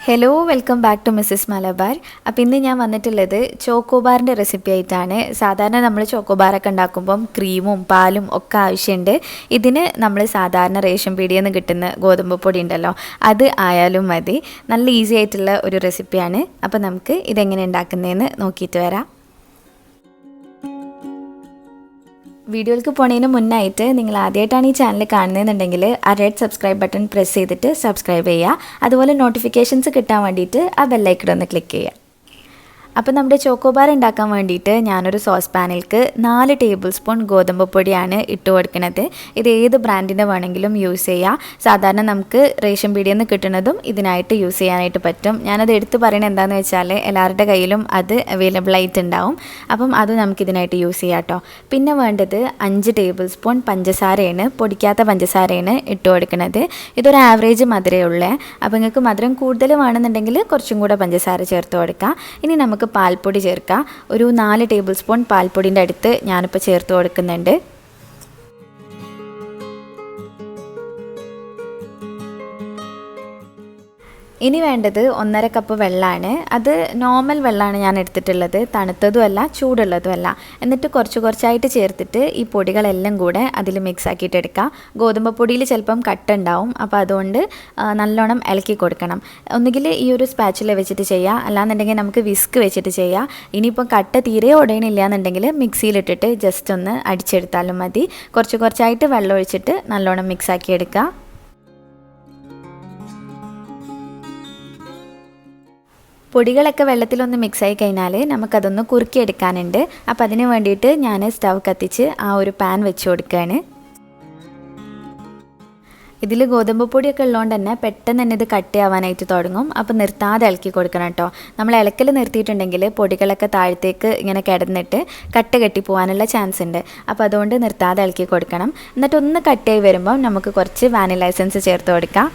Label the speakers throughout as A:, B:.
A: Hello, welcome back to Mrs Malabar. അപ്പോൾ ഇന്ന് ഞാൻ വന്നിട്ടുള്ളത് ചോക്കോ ബാറിൻ്റെ റെസിപ്പി ആയിട്ടാണ്. സാധാരണ നമ്മൾ ചോക്കോ ബാറൊക്കെ ഉണ്ടാക്കുമ്പം ക്രീമും പാലും ഒക്കെ ആവശ്യമുണ്ട്. ഇതിന് നമ്മൾ സാധാരണ റേഷൻ പീടികയിൽ നിന്ന് കിട്ടുന്ന ഗോതമ്പ് പൊടി ഉണ്ടല്ലോ, അത് ആയാലും മതി. നല്ല ഈസി ആയിട്ടുള്ള ഒരു റെസിപ്പിയാണ്. അപ്പോൾ നമുക്ക് ഇതെങ്ങനെ ഉണ്ടാക്കുന്നതെന്ന് നോക്കിയിട്ട് വരാം. വീഡിയോയിലേക്ക് പോണതിന് മുന്നായിട്ട് നിങ്ങൾ ആദ്യമായിട്ടാണ് ഈ ചാനൽ കാണുന്നതെന്നുണ്ടെങ്കിൽ ആ റെഡ് സബ്സ്ക്രൈബ് ബട്ടൺ പ്രസ് ചെയ്തിട്ട് സബ്സ്ക്രൈബ് ചെയ്യുക. അതുപോലെ നോട്ടിഫിക്കേഷൻസ് കിട്ടാൻ വേണ്ടിയിട്ട് ആ ബെല്ലൈക്കൺ ഒന്ന് ക്ലിക്ക് ചെയ്യുക. അപ്പോൾ നമ്മുടെ ചോക്കോ ബാർ ഉണ്ടാക്കാൻ വേണ്ടിയിട്ട് ഞാനൊരു സോസ് പാനിലേക്ക് 4 ടേബിൾ സ്പൂൺ ഗോതമ്പ് പൊടിയാണ് ഇട്ട് കൊടുക്കുന്നത്. ഇത് ഏത് ബ്രാൻഡിൻ്റെ വേണമെങ്കിലും യൂസ് ചെയ്യാം. സാധാരണ നമുക്ക് റേഷൻ പീടികയിൽ നിന്ന് കിട്ടുന്നതും ഇതിനായിട്ട് യൂസ് ചെയ്യാനായിട്ട് പറ്റും. ഞാനത് എടുത്ത് പറയണത് എന്താണെന്ന് വെച്ചാൽ എല്ലാവരുടെ കയ്യിലും അത് അവൈലബിൾ ആയിട്ടുണ്ടാവും. അപ്പം അത് നമുക്കിതിനായിട്ട് യൂസ് ചെയ്യാം കേട്ടോ. പിന്നെ വേണ്ടത് 5 ടേബിൾ സ്പൂൺ പഞ്ചസാരയാണ്, പൊടിക്കാത്ത പഞ്ചസാരയാണ് ഇട്ട് കൊടുക്കുന്നത്. ഇതൊരു ആവറേജ് മധുരമേ ഉള്ളൂ. അപ്പോൾ നിങ്ങൾക്ക് മധുരം കൂടുതൽ വേണമെന്നുണ്ടെങ്കിൽ കുറച്ചും കൂടെ പഞ്ചസാര ചേർത്ത് കൊടുക്കാം. ഇനി നമുക്ക് പാൽപ്പൊടി ചേർക്കാം. ഒരു 4 ടേബിൾ സ്പൂൺ പാൽപ്പൊടിൻ്റെ അടുത്ത് ഞാനിപ്പോൾ ചേർത്ത് കൊടുക്കുന്നുണ്ട്. ഇനി വേണ്ടത് 1.5 കപ്പ് വെള്ളമാണ്. അത് നോർമൽ വെള്ളമാണ് ഞാൻ എടുത്തിട്ടുള്ളത്, തണുത്തതുമല്ല ചൂടുള്ളതുമല്ല. എന്നിട്ട് കുറച്ചായിട്ട് ചേർത്തിട്ട് ഈ പൊടികളെല്ലാം കൂടെ അതിൽ മിക്സ് ആക്കിയിട്ട് എടുക്കാം. ഗോതമ്പ് പൊടിയിൽ ചിലപ്പം കട്ട ഉണ്ടാവും, അപ്പോൾ അതുകൊണ്ട് നല്ലോണം ഇളക്കി കൊടുക്കണം. ഒന്നുകിൽ ഈ ഒരു സ്പാച്ചുല വെച്ചിട്ട് ചെയ്യാം, അല്ലാന്നുണ്ടെങ്കിൽ നമുക്ക് വിസ്ക് വെച്ചിട്ട് ചെയ്യാം. ഇനിയിപ്പോൾ കട്ട തീരെ ഉടയണില്ല എന്നുണ്ടെങ്കിൽ മിക്സിയിലിട്ടിട്ട് ജസ്റ്റ് ഒന്ന് അടിച്ചെടുത്താലും മതി. കുറച്ചായിട്ട് വെള്ളം ഒഴിച്ചിട്ട് നല്ലോണം മിക്സ് ആക്കി എടുക്കുക. പൊടികളൊക്കെ വെള്ളത്തിലൊന്ന് മിക്സായി കഴിഞ്ഞാൽ നമുക്കതൊന്ന് കുറുക്കിയെടുക്കാനുണ്ട്. അപ്പോൾ അതിന് വേണ്ടിയിട്ട് ഞാൻ സ്റ്റവ് കത്തിച്ച് ആ ഒരു പാൻ വെച്ച് കൊടുക്കുകയാണ്. ഇതിൽ ഗോതമ്പ് പൊടിയൊക്കെ ഉള്ളതുകൊണ്ട് തന്നെ പെട്ടെന്ന് തന്നെ ഇത് കട്ടിയാവാനായിട്ട് തുടങ്ങും. അപ്പോൾ നിർത്താതെ ഇളക്കി കൊടുക്കണം കേട്ടോ. നമ്മൾ ഇളക്കൽ നിർത്തിയിട്ടുണ്ടെങ്കിൽ പൊടികളൊക്കെ താഴത്തേക്ക് ഇങ്ങനെ കിടന്നിട്ട് കട്ട കെട്ടി പോകാനുള്ള ചാൻസ് ഉണ്ട്. അപ്പോൾ അതുകൊണ്ട് നിർത്താതെ ഇളക്കി കൊടുക്കണം. എന്നിട്ട് ഒന്ന് കട്ടിയായി വരുമ്പോൾ നമുക്ക് കുറച്ച് വാനില എസൻസ് ചേർത്ത് കൊടുക്കാം.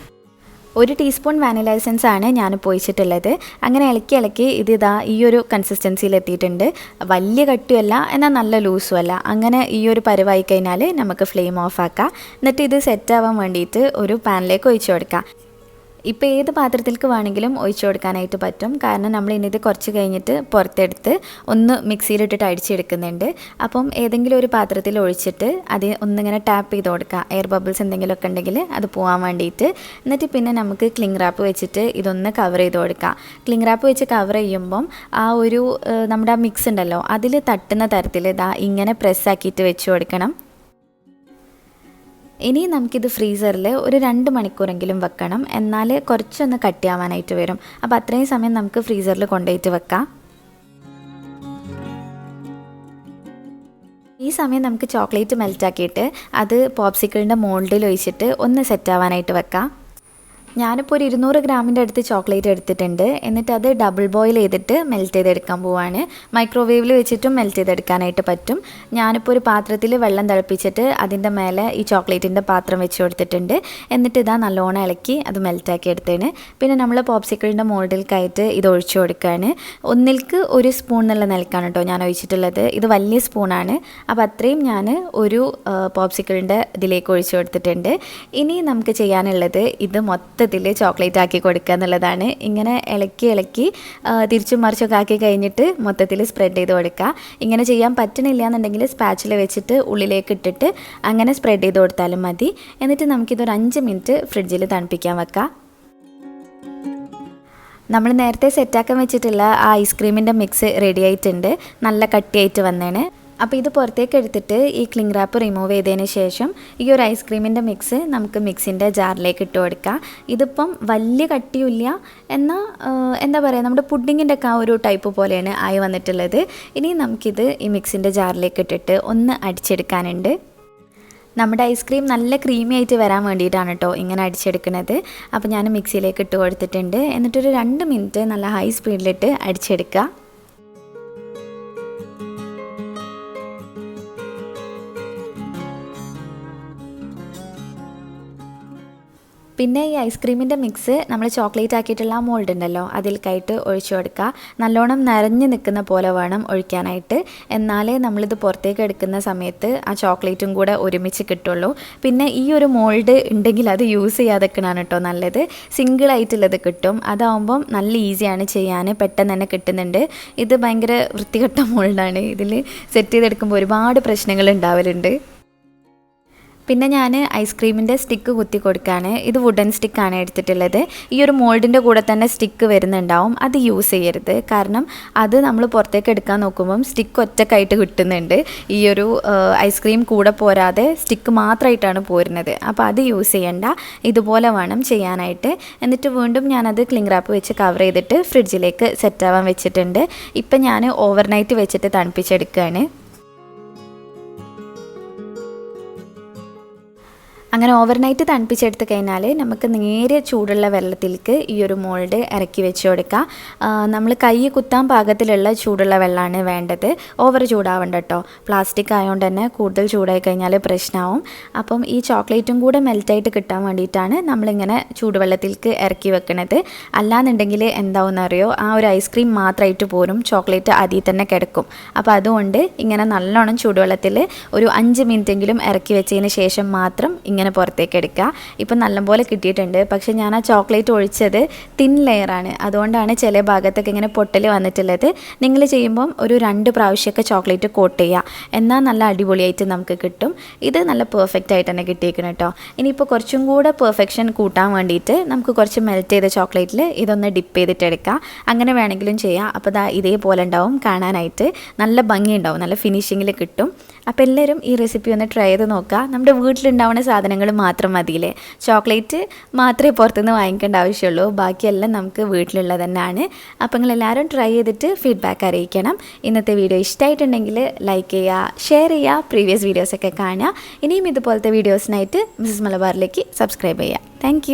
A: 1 ടീസ്പൂൺ വാനില എസൻസ് ആണ് ഞാൻ ഒഴിച്ചിട്ടുള്ളത്. അങ്ങനെ ഇളക്കി ഇതാ ഈ ഒരു കൺസിസ്റ്റൻസിയിൽ എത്തിയിട്ടുണ്ട്. വലിയ കട്ടിയല്ല, എന്നാൽ നല്ല ലൂസും അല്ല. അങ്ങനെ ഈ ഒരു പരുവായി കഴിഞ്ഞാൽ നമുക്ക് ഫ്ലെയിം ഓഫ് ആക്കാം. എന്നിട്ട് ഇത് സെറ്റ് ആവാൻ വേണ്ടിയിട്ട് ഒരു പാനിലേക്ക് ഒഴിച്ചു കൊടുക്കാം. ഇപ്പോൾ ഏത് പാത്രത്തിലേക്ക് വേണമെങ്കിലും ഒഴിച്ചു കൊടുക്കാനായിട്ട് പറ്റും. കാരണം നമ്മൾ ഇനി ഇത് കുറച്ച് കഴിഞ്ഞിട്ട് പുറത്തെടുത്ത് ഒന്ന് മിക്സിയിലിട്ടിട്ട് അടിച്ചെടുക്കുന്നുണ്ട്. അപ്പം ഏതെങ്കിലും ഒരു പാത്രത്തിൽ ഒഴിച്ചിട്ട് അത് ഒന്നിങ്ങനെ ടാപ്പ് ചെയ്ത് കൊടുക്കുക. എയർ ബബിൾസ് എന്തെങ്കിലുമൊക്കെ ഉണ്ടെങ്കിൽ അത് പോകാൻ വേണ്ടിയിട്ട്. എന്നിട്ട് പിന്നെ നമുക്ക് ക്ലിംഗ് റാപ്പ് വെച്ചിട്ട് ഇതൊന്ന് കവർ ചെയ്ത് കൊടുക്കുക. ക്ലിംഗ് റാപ്പ് വെച്ച് കവർ ചെയ്യുമ്പം ആ ഒരു നമ്മുടെ ആ മിക്സ് ഉണ്ടല്ലോ, അതിൽ തട്ടുന്ന തരത്തിൽ ഇങ്ങനെ പ്രസ്സാക്കിയിട്ട് വെച്ച് കൊടുക്കണം. ഇനി നമുക്കിത് ഫ്രീസറിൽ ഒരു 2 മണിക്കൂറെങ്കിലും വെക്കണം. എന്നാൽ കുറച്ചൊന്ന് കട്ടിയാവാനായിട്ട് വരും. അപ്പോൾ അത്രയും സമയം നമുക്ക് ഫ്രീസറിൽ കൊണ്ടുപോയിട്ട് വെക്കാം. ഈ സമയം നമുക്ക് ചോക്ലേറ്റ് മെൽറ്റാക്കിയിട്ട് അത് പോപ്സിക്കിളിൻ്റെ മോൾഡിൽ ഒഴിച്ചിട്ട് ഒന്ന് സെറ്റ് ആവാനായിട്ട് വെക്കാം. ഞാനിപ്പോൾ ഒരു 200 ഗ്രാമിൻ്റെ അടുത്ത് ചോക്ലേറ്റ് എടുത്തിട്ടുണ്ട്. എന്നിട്ട് അത് ഡബിൾ ബോയിൽ ചെയ്തിട്ട് മെൽറ്റ് ചെയ്തെടുക്കാൻ പോവാണ്. മൈക്രോവേവിൽ വെച്ചിട്ടും മെൽറ്റ് ചെയ്തെടുക്കാനായിട്ട് പറ്റും. ഞാനിപ്പോൾ ഒരു പാത്രത്തിൽ വെള്ളം തിളപ്പിച്ചിട്ട് അതിൻ്റെ മേലെ ഈ ചോക്ലേറ്റിൻ്റെ പാത്രം വെച്ച് കൊടുത്തിട്ടുണ്ട്. എന്നിട്ട് ഇതാ നല്ലോണം ഇളക്കി അത് മെൽറ്റാക്കി എടുത്തേന്. പിന്നെ നമ്മൾ പോപ്സിക്കിളിൻ്റെ മോൾഡിൽക്കായിട്ട് ഇത് ഒഴിച്ചു കൊടുക്കുകയാണ്. ഒന്നിൽക്ക് 1 സ്പൂൺ എന്നുള്ള നിലക്കാണ് കേട്ടോ ഞാൻ ഒഴിച്ചിട്ടുള്ളത്. ഇത് വലിയ സ്പൂണാണ്. അപ്പോൾ അത്രയും ഞാൻ ഒരു പോപ്സിക്കിളിൻ്റെ ഇതിലേക്ക് ഒഴിച്ചു കൊടുത്തിട്ടുണ്ട്. ഇനി നമുക്ക് ചെയ്യാനുള്ളത് ഇത് മൊത്തത്തിൽ ചോക്ലേറ്റ് ആക്കി കൊടുക്കുക എന്നുള്ളതാണ്. ഇങ്ങനെ ഇളക്കി തിരിച്ചും മറിച്ചൊക്കെ ആക്കി കഴിഞ്ഞിട്ട് മൊത്തത്തിൽ സ്പ്രെഡ് ചെയ്ത് കൊടുക്കുക. ഇങ്ങനെ ചെയ്യാൻ പറ്റണില്ല എന്നുണ്ടെങ്കിൽ സ്പാച്ചില വെച്ചിട്ട് ഉള്ളിലേക്ക് ഇട്ടിട്ട് അങ്ങനെ സ്പ്രെഡ് ചെയ്ത് കൊടുത്താലും മതി. എന്നിട്ട് നമുക്കിതൊരു 5 മിനിറ്റ് ഫ്രിഡ്ജിൽ തണുപ്പിക്കാൻ വെക്കാം. നമ്മൾ നേരത്തെ സെറ്റാക്കാൻ വെച്ചിട്ടുള്ള ആ ഐസ്ക്രീമിൻ്റെ മിക്സ് റെഡി ആയിട്ടുണ്ട്. നല്ല കട്ടിയായിട്ട് വന്നേണ്. അപ്പോൾ ഇത് പുറത്തേക്ക് എടുത്തിട്ട് ഈ ക്ലിംഗ് റാപ്പ് റിമൂവ് ചെയ്തതിന് ശേഷം ഈ ഒരു ഐസ്ക്രീമിൻ്റെ മിക്സ് നമുക്ക് മിക്സിൻ്റെ ജാറിലേക്ക് ഇട്ട് കൊടുക്കാം. ഇതിപ്പം വലിയ കട്ടിയില്ല, എന്നാൽ എന്താ പറയുക, നമ്മുടെ പുഡിങ്ങിൻ്റെ ഒക്കെ ആ ഒരു ടൈപ്പ് പോലെയാണ് ആയി വന്നിട്ടുള്ളത്. ഇനി നമുക്കിത് ഈ മിക്സിൻ്റെ ജാറിലേക്ക് ഇട്ടിട്ട് ഒന്ന് അടിച്ചെടുക്കാനുണ്ട്. നമ്മുടെ ഐസ്ക്രീം നല്ല ക്രീമി ആയിട്ട് വരാൻ വേണ്ടിയിട്ടാണ് കേട്ടോ ഇങ്ങനെ അടിച്ചെടുക്കുന്നത്. അപ്പോൾ ഞാൻ മിക്സിയിലേക്ക് ഇട്ട് കൊടുത്തിട്ടുണ്ട്. എന്നിട്ടൊരു 2 മിനിറ്റ് നല്ല ഹൈ സ്പീഡിലിട്ട് അടിച്ചെടുക്കുക. പിന്നെ ഈ ഐസ്ക്രീമിൻ്റെ മിക്സ് നമ്മൾ ചോക്ലേറ്റ് ആക്കിയിട്ടുള്ള ആ മോൾഡ് ഉണ്ടല്ലോ അതിലേക്കായിട്ട് ഒഴിച്ചു കൊടുക്കുക. നല്ലോണം നിറഞ്ഞു നിൽക്കുന്ന പോലെ വേണം ഒഴിക്കാനായിട്ട്. എന്നാലേ നമ്മളിത് പുറത്തേക്ക് എടുക്കുന്ന സമയത്ത് ആ ചോക്ലേറ്റും കൂടെ ഒരുമിച്ച് കിട്ടുള്ളൂ. പിന്നെ ഈ ഒരു മോൾഡ് ഉണ്ടെങ്കിൽ അത് യൂസ് ചെയ്യാതെക്കണാണ് കേട്ടോ നല്ലത്. സിംഗിളായിട്ടുള്ളത് കിട്ടും. അതാവുമ്പം നല്ല ഈസിയാണ് ചെയ്യാൻ, പെട്ടെന്ന് തന്നെ കിട്ടുന്നുണ്ട്. ഇത് ഭയങ്കര വൃത്തികെട്ട മോൾഡാണ്. ഇതിൽ സെറ്റ് ചെയ്തെടുക്കുമ്പോൾ ഒരുപാട് പ്രശ്നങ്ങൾ ഉണ്ടാവലുണ്ട്. പിന്നെ ഞാൻ ഐസ്ക്രീമിൻ്റെ സ്റ്റിക്ക് കുത്തി കൊടുക്കുകയാണ്. ഇത് വുഡൻ സ്റ്റിക്കാണ് എടുത്തിട്ടുള്ളത്. ഈ ഒരു മോൾഡിൻ്റെ കൂടെ തന്നെ സ്റ്റിക്ക് വരുന്നുണ്ടാവും. അത് യൂസ് ചെയ്യരുത്. കാരണം അത് നമ്മൾ പുറത്തേക്ക് എടുക്കാൻ നോക്കുമ്പം സ്റ്റിക്ക് ഒറ്റക്കായിട്ട് കിട്ടുന്നുണ്ട്. ഈ ഒരു ഐസ്ക്രീം കൂടെ പോരാതെ സ്റ്റിക്ക് മാത്രമായിട്ടാണ് പോരുന്നത്. അപ്പോൾ അത് യൂസ് ചെയ്യണ്ട. ഇതുപോലെ വേണം ചെയ്യാനായിട്ട്. എന്നിട്ട് വീണ്ടും ഞാനത് ക്ലിംഗ് റാപ്പ് വെച്ച് കവർ ചെയ്തിട്ട് ഫ്രിഡ്ജിലേക്ക് സെറ്റാവാൻ വെച്ചിട്ടുണ്ട്. ഇപ്പം ഞാൻ ഓവർനൈറ്റ് വെച്ചിട്ട് തണുപ്പിച്ചെടുക്കുകയാണ്. അങ്ങനെ ഓവർനൈറ്റ് തണുപ്പിച്ചെടുത്ത് കഴിഞ്ഞാൽ നമുക്ക് നേരെ ചൂടുള്ള വെള്ളത്തിലേക്ക് ഈ ഒരു മോൾഡ് ഇറക്കി വെച്ച് കൊടുക്കുക. നമ്മൾ കൈ കുത്താൻ പാകത്തിലുള്ള ചൂടുള്ള വെള്ളമാണ് വേണ്ടത്. ഓവർ ചൂടാവണ്ട കേട്ടോ. പ്ലാസ്റ്റിക് ആയതുകൊണ്ട് തന്നെ കൂടുതൽ ചൂടായി കഴിഞ്ഞാൽ പ്രശ്നമാവും. അപ്പം ഈ ചോക്ലേറ്റും കൂടെ മെൽറ്റായിട്ട് കിട്ടാൻ വേണ്ടിയിട്ടാണ് നമ്മളിങ്ങനെ ചൂടുവെള്ളത്തിലേക്ക് ഇറക്കി വെക്കുന്നത്. അല്ലാന്നുണ്ടെങ്കിൽ എന്താവുമെന്നറിയോ, ആ ഒരു ഐസ്ക്രീം മാത്രമായിട്ട് പോരും, ചോക്ലേറ്റ് അതിൽ തന്നെ കിടക്കും. അപ്പോൾ അതുകൊണ്ട് ഇങ്ങനെ നല്ലോണം ചൂടുവെള്ളത്തിൽ ഒരു 5 മിനിറ്റെങ്കിലും ഇറക്കി വെച്ചതിന് ശേഷം മാത്രം ഇങ്ങനെ പുറത്തേക്ക് എടുക്കുക. ഇപ്പം നല്ലപോലെ കിട്ടിയിട്ടുണ്ട്. പക്ഷേ ഞാൻ ആ ചോക്ലേറ്റ് ഒഴിച്ചത് തിൻ ലെയറാണ്. അതുകൊണ്ടാണ് ചില ഭാഗത്തൊക്കെ ഇങ്ങനെ പൊട്ടൽ വന്നിട്ടുള്ളത്. നിങ്ങൾ ചെയ്യുമ്പം ഒരു 2 പ്രാവശ്യമൊക്കെ ചോക്ലേറ്റ് കോട്ട് ചെയ്യുക. എന്നാൽ നല്ല അടിപൊളിയായിട്ട് നമുക്ക് കിട്ടും. ഇത് നല്ല പെർഫെക്റ്റ് ആയിട്ട് തന്നെ കിട്ടിയിരിക്കണം കേട്ടോ. ഇനിയിപ്പോൾ കുറച്ചും കൂടെ പെർഫെക്ഷൻ കൂട്ടാൻ വേണ്ടിയിട്ട് നമുക്ക് കുറച്ച് മെൽറ്റ് ചെയ്ത ചോക്ലേറ്റിൽ ഇതൊന്ന് ഡിപ്പ് ചെയ്തിട്ടെടുക്കുക. അങ്ങനെ വേണമെങ്കിലും ചെയ്യാം. അപ്പോൾ ദാ ഇതേപോലെ ഉണ്ടാവും കാണാനായിട്ട്. നല്ല ഭംഗി ഉണ്ടാവും, നല്ല ഫിനിഷിങ്ങിൽ കിട്ടും. അപ്പോൾ എല്ലാവരും ഈ റെസിപ്പി ഒന്ന് ട്രൈ ചെയ്ത് നോക്കുക. നമ്മുടെ വീട്ടിലുണ്ടാവുന്ന സാധനങ്ങൾ മാത്രം മതിയില്ലേ. ചോക്ലേറ്റ് മാത്രമേ പുറത്തുനിന്ന് വാങ്ങിക്കേണ്ട ആവശ്യമുള്ളൂ. ബാക്കിയെല്ലാം നമുക്ക് വീട്ടിലുള്ളത് തന്നെയാണ്. അപ്പോൾ നിങ്ങളെല്ലാവരും ട്രൈ ചെയ്തിട്ട് ഫീഡ്ബാക്ക് അറിയിക്കണം. ഇന്നത്തെ വീഡിയോ ഇഷ്ടമായിട്ടുണ്ടെങ്കിൽ ലൈക്ക് ചെയ്യുക, ഷെയർ ചെയ്യുക, പ്രീവിയസ് വീഡിയോസൊക്കെ കാണുക. ഇനിയും ഇതുപോലത്തെ വീഡിയോസിനായിട്ട് മിസ്സസ് മലബാറിലേക്ക് സബ്സ്ക്രൈബ് ചെയ്യുക. താങ്ക്